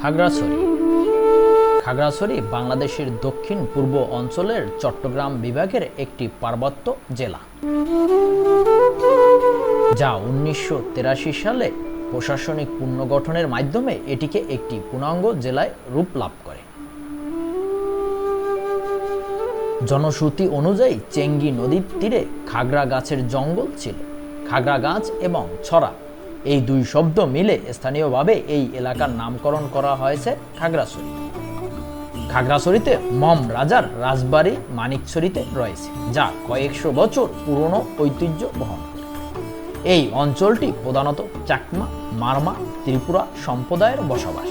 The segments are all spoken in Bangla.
খাগড়াছড়ি খাগড়াছড়ি বাংলাদেশের দক্ষিণ পূর্ব অঞ্চলের চট্টগ্রাম বিভাগের একটি পার্বত্য জেলা, যা 1983 সালে প্রশাসনিক পুনর্গঠনের মাধ্যমে এটিকে একটি পূর্ণাঙ্গ জেলায় রূপ লাভ করে। জনশ্রুতি অনুযায়ী চেঙ্গি নদীর তীরে খাগড়া গাছের জঙ্গল ছিল। খাগড়া গাছ এবং ছড়া এই দুই শব্দ মিলে স্থানীয়ভাবে এই এলাকার নামকরণ করা হয়েছে খাগড়াছড়ি। খাগড়াছড়িতে মম রাজার রাজবাড়ি মানিকছড়িতে রয়েছে, যা কয়েকশো বছর পুরনো ঐতিহ্য বহন করে। এই অঞ্চলটি প্রধানত চাকমা, মারমা, ত্রিপুরা সম্প্রদায়ের বসবাস।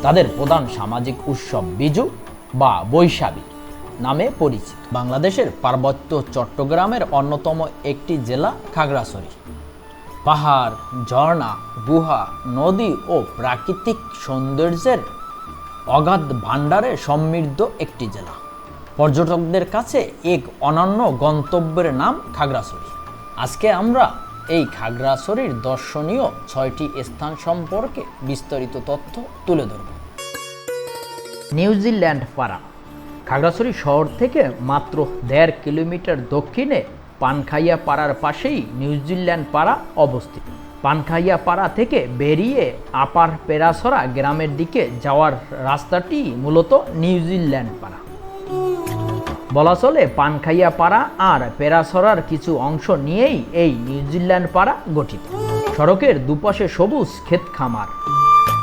তাদের প্রধান সামাজিক উৎসব বিজু বা বৈশাখী নামে পরিচিত। বাংলাদেশের পার্বত্য চট্টগ্রামের অন্যতম একটি জেলা খাগড়াছড়ি। পাহাড়, ঝর্ণা, গুহা, নদী ও প্রাকৃতিক সৌন্দর্যের অগাধ ভাণ্ডারে সমৃদ্ধ একটি জেলা। পর্যটকদের কাছে এক অনন্য গন্তব্যের নাম খাগড়াছড়ি। আজকে আমরা এই খাগড়াছড়ির দর্শনীয় 6টি স্থান সম্পর্কে বিস্তারিত তথ্য তুলে ধরব। নিউজিল্যান্ড পাড়া। খাগড়াছড়ি শহর থেকে মাত্র 1.5 কিলোমিটার দক্ষিণে পানখাইয়া পাড়ার পাশেই নিউজিল্যান্ড পাড়া অবস্থিত। পানখাইয়া পাড়া থেকে বেরিয়ে আপার পেরাছড়া গ্রামের দিকে যাওয়ার রাস্তাটি মূলত নিউজিল্যান্ড পাড়া। বলা চলে পানখাইয়া পাড়া আর পেরাছড়ার কিছু অংশ নিয়েই এই নিউজিল্যান্ড পাড়া গঠিত। সড়কের দুপাশে সবুজ ক্ষেত খামার,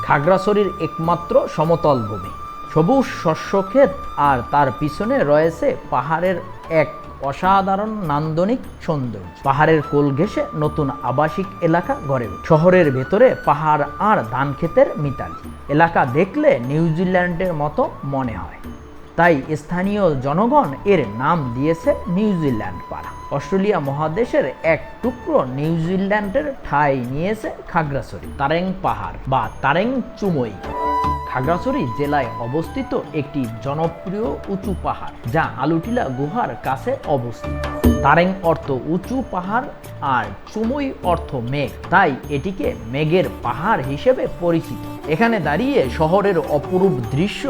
খাগড়াছড়ির একমাত্র সমতল ভূমি। সবুজ শস্য ক্ষেত আর তার পিছনে রয়েছে পাহাড়ের এক অসাধারণ নান্দনিক সৌন্দর্য। পাহাড়ের কোল ঘেঁষে নতুন আবাসিক এলাকা গড়ে ওঠে। শহরের ভেতরে পাহাড় আর ধান ক্ষেতের মিতালি। এলাকা দেখলে নিউজিল্যান্ডের মতো মনে হয়, তাই স্থানীয় জনগণ এর নাম দিয়েছে নিউজিল্যান্ড পাড়া। অস্ট্রেলিয়া মহাদেশের এক টুকরো নিউজিল্যান্ডের ঠাঁই নিয়েছে খাগড়াছড়ি তারেং পাহাড় বা তারেং চুমই। খাগড়াছড়ি জেলায় অবস্থিত একটি জনপ্রিয় উঁচু পাহাড়, যা আলুটিলা গুহার কাছে অবস্থিত। তারেং অর্থ উঁচু পাহাড় আর চুমই অর্থ মেঘ, তাই এটিকে মেঘের পাহাড় হিসেবে পরিচিত। এখানে দাঁড়িয়ে শহরের অপরূপ দৃশ্য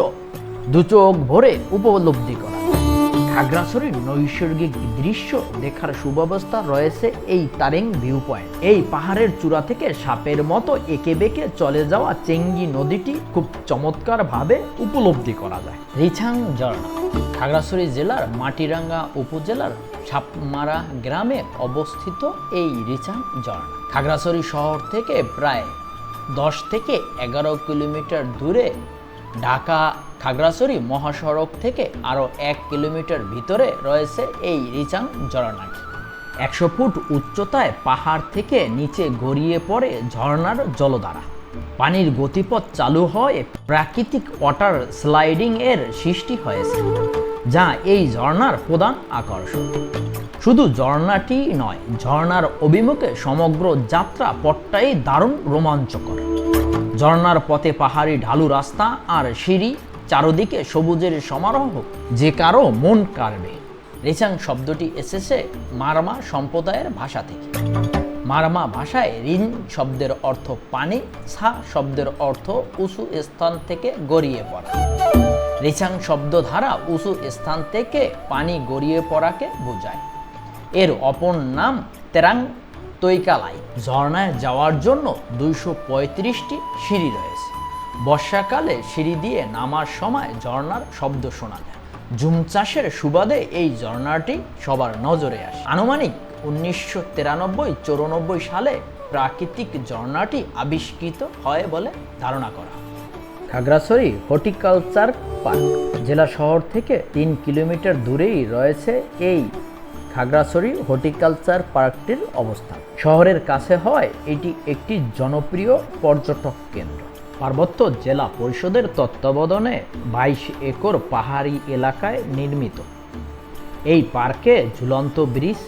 দুচোখ ভরে উপলব্ধি করা। খাগড়াছড়ির নৈসর্গিক দৃশ্য দেখার সুব্যবস্থা রয়েছে এই তারেং ভিউ পয়েন্ট। এই পাহাড়ের চূড়া থেকে সাপের মতো এঁকে বেঁকে চলে যাওয়া চেঙ্গি নদীটি খুব চমৎকার ভাবে উপলব্ধি করা যায়। রিছাং ঝর্ণা। খাগড়াছড়ি জেলার মাটিরাঙ্গা উপজেলার সাপমারা গ্রামে অবস্থিত এই রিছাং ঝর্ণা খাগড়াছড়ি শহর থেকে প্রায় 10 থেকে 11 কিলোমিটার দূরে। ঢাকা খাগড়াছড়ি মহাসড়ক থেকে আরও 1 কিলোমিটার ভিতরে রয়েছে এই রিছাং ঝর্ণাটি। 100 ফুট উচ্চতায় পাহাড় থেকে নিচে গড়িয়ে পড়ে ঝর্ণার জলধারা। পানির গতিপথ চালু হয় প্রাকৃতিক ওয়াটার স্লাইডিং এর সৃষ্টি হয়েছে, যা এই ঝর্ণার প্রধান আকর্ষণ। শুধু ঝর্ণাটি নয়, ঝর্ণার অভিমুখে সমগ্র যাত্রা পথটাই দারুণ রোমাঞ্চকর। ঝর্ণার পথে পাহাড়ি ঢালু রাস্তা আর সিঁড়ি, চারদিকে সবুজের সমারোহ, যে কারো মন কাড়বে। রিছাং শব্দটি এসেছে মারমা সম্প্রদায়ের ভাষা থেকে। মারমা ভাষায় রিন শব্দের অর্থ পানি, ছা শব্দের অর্থ উঁচু স্থান থেকে গড়িয়ে পড়া। রিছাং শব্দ ধারা উঁচু স্থান থেকে পানি গড়িয়ে পড়াকে বোঝায়। এর অপর নাম তেরাং তৈকালাই। ঝর্ণায় যাওয়ার জন্য 235টি সিঁড়ি রয়েছে। বর্ষাকালে সিঁড়ি দিয়ে নামার সময় ঝর্ণার শব্দ শোনা যায়। ঝুম চাষের সুবাদে এই ঝর্ণাটি সবার নজরে আসে। আনুমানিক 1993-94 সালে প্রাকৃতিক ঝর্ণাটি আবিষ্কৃত হয় বলে ধারণা করা। Khagrachari horticulture park. জেলা শহর থেকে 3 কিলোমিটার দূরেই রয়েছে এই খাগড়াছড়ি হর্টিকালচার পার্কটির অবস্থান। শহরের কাছে হয় এটি একটি জনপ্রিয় পর্যটক কেন্দ্র। পার্বত্য জেলা পরিষদের তত্ত্বাবধানে 22 একর পাহাড়ি এলাকায় নির্মিত এই পার্কে ঝুলন্ত bridge,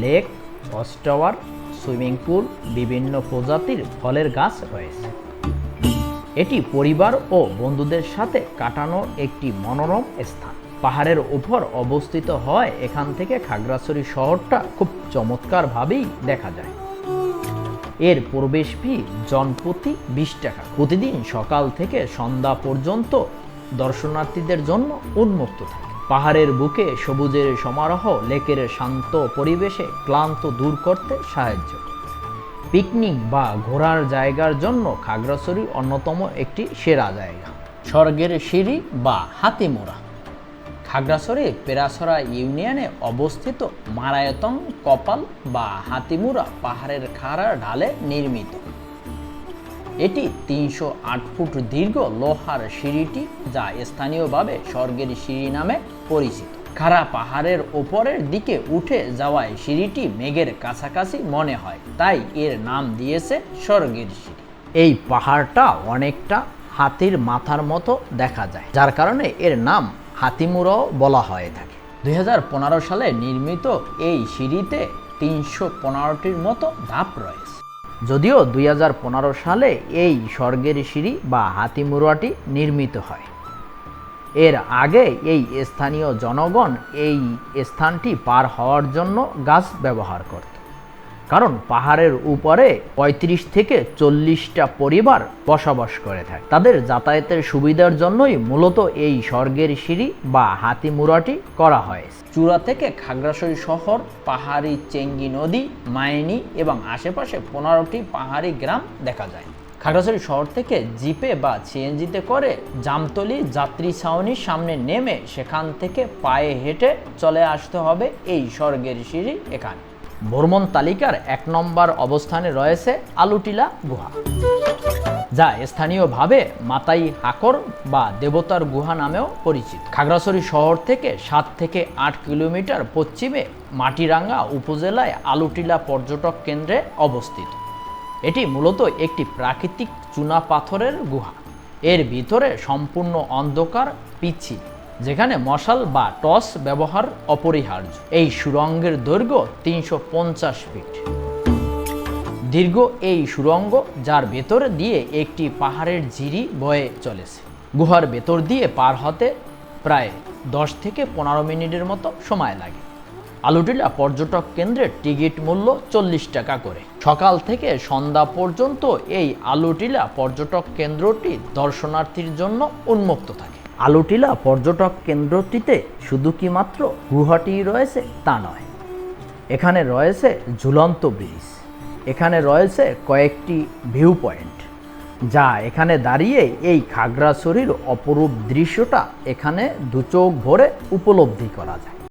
lake, watch tower, swimming pool, বিভিন্ন প্রজাতির ফলের গাছ রয়েছে। এটি পরিবার ও বন্ধুদের সাথে কাটানোর একটি মনোরম স্থান। পাহাড়ের উপর অবস্থিত হয় এখান থেকে খাগড়াছড়ি শহরটা খুব চমৎকারভাবেই দেখা যায়। এর প্রবেশ ফি জনপ্রতি 20 টাকা। প্রতিদিন সকাল থেকে সন্ধ্যা পর্যন্ত দর্শনার্থীদের জন্য উন্মুক্ত থাকে। পাহাড়ের বুকে সবুজের সমারোহ লেকের শান্ত পরিবেশে ক্লান্ত দূর করতে সাহায্য। পিকনিক বা ঘোরার জায়গার জন্য খাগড়াছড়ি অন্যতম একটি সেরা জায়গা। স্বর্গের সিঁড়ি বা হাতিমুরা। খাগড়াছড়ি পেরাছড়া ইউনিয়নে অবস্থিত মারায়তং কপাল বা হাতিমুরা পাহাড়ের খাড়া ঢালে নির্মিত। এটি 308 ফুট দীর্ঘ লোহার সিঁড়িটি, যা স্থানীয়ভাবে স্বর্গের সিঁড়ি নামে পরিচিত। খাড়া পাহাড়ের ওপরের দিকে উঠে যাওয়ায় সিঁড়িটি মেঘের কাছাকাছি মনে হয়, তাই এর নাম দিয়েছে স্বর্গের সিঁড়ি। এই পাহাড়টা অনেকটা হাতির মাথার মতো দেখা যায়, যার কারণে এর নাম হাতিমুরাও বলা হয়ে থাকে। 2015 সালে নির্মিত এই সিঁড়িতে 315টির মতো ধাপ রয়েছে। যদিও 2015 সালে এই স্বর্গের সিঁড়ি বা হাতিমুরাটি নির্মিত হয়, এর আগে এই স্থানীয় জনগণ এই স্থানটি পার হওয়ার জন্য গাছ ব্যবহার করত, কারণ পাহাড়ের উপরে 35 থেকে 40টা পরিবার বসবাস করে থাকে। তাদের যাতায়াতের সুবিধার জন্যই মূলত এই স্বর্গের সিঁড়ি বা হাতিমুরাটি করা হয়েছে। চূড়া থেকে খাগড়াছড়ি শহর, পাহাড়ি চেঙ্গি নদী, মাইনি এবং আশেপাশে 15টি পাহাড়ি গ্রাম দেখা যায়। খাগড়াছড়ি শহর থেকে জিপে বা সিএনজিতে করে জামতলী যাত্রী ছাউনির সামনে নেমে সেখান থেকে পায়ে হেঁটে চলে আসতে হবে এই স্বর্গের সিঁড়ি এখানে। ভ্রমণ তালিকার 1 নম্বর অবস্থানে রয়েছে আলুটিলা গুহা, যা স্থানীয়ভাবে মাতাই হাকর বা দেবতার গুহা নামেও পরিচিত। খাগড়াছড়ি শহর থেকে 7 থেকে 8 কিলোমিটার পশ্চিমে মাটিরাঙ্গা উপজেলায় আলুটিলা পর্যটক কেন্দ্রে অবস্থিত। এটি মূলত একটি প্রাকৃতিক চুনা পাথরের গুহা। এর ভিতরে সম্পূর্ণ অন্ধকার পিচ্ছিল, যেখানে মশাল বা টর্চ ব্যবহার অপরিহার্য। এই সুড়ঙ্গের দৈর্ঘ্য 350 ফিট দীর্ঘ। এই সুড়ঙ্গ, যার ভেতর দিয়ে একটি পাহাড়ের ঝিরি বয়ে চলেছে। গুহার ভেতর দিয়ে পার হতে প্রায় 10 থেকে 15 মিনিটের মতো সময় লাগে। আলুটিলা পর্যটক কেন্দ্রের টিকিট মূল্য 40 টাকা করে। সকাল থেকে সন্ধ্যা পর্যন্ত এই আলুটিলা পর্যটক কেন্দ্রটি দর্শনার্থীর জন্য উন্মুক্ত থাকে। আলুটিলা পর্যটক কেন্দ্রটিতে শুধু কি মাত্র গুহাটি রয়েছে তা নয়, এখানে রয়েছে ঝুলন্ত ব্রিজ, এখানে রয়েছে কয়েকটি ভিউ পয়েন্ট, যা এখানে দাঁড়িয়ে এই খাগড়াছড়ির অপরূপ দৃশ্যটা এখানে দুচোখ ভরে উপলব্ধি করা যায়।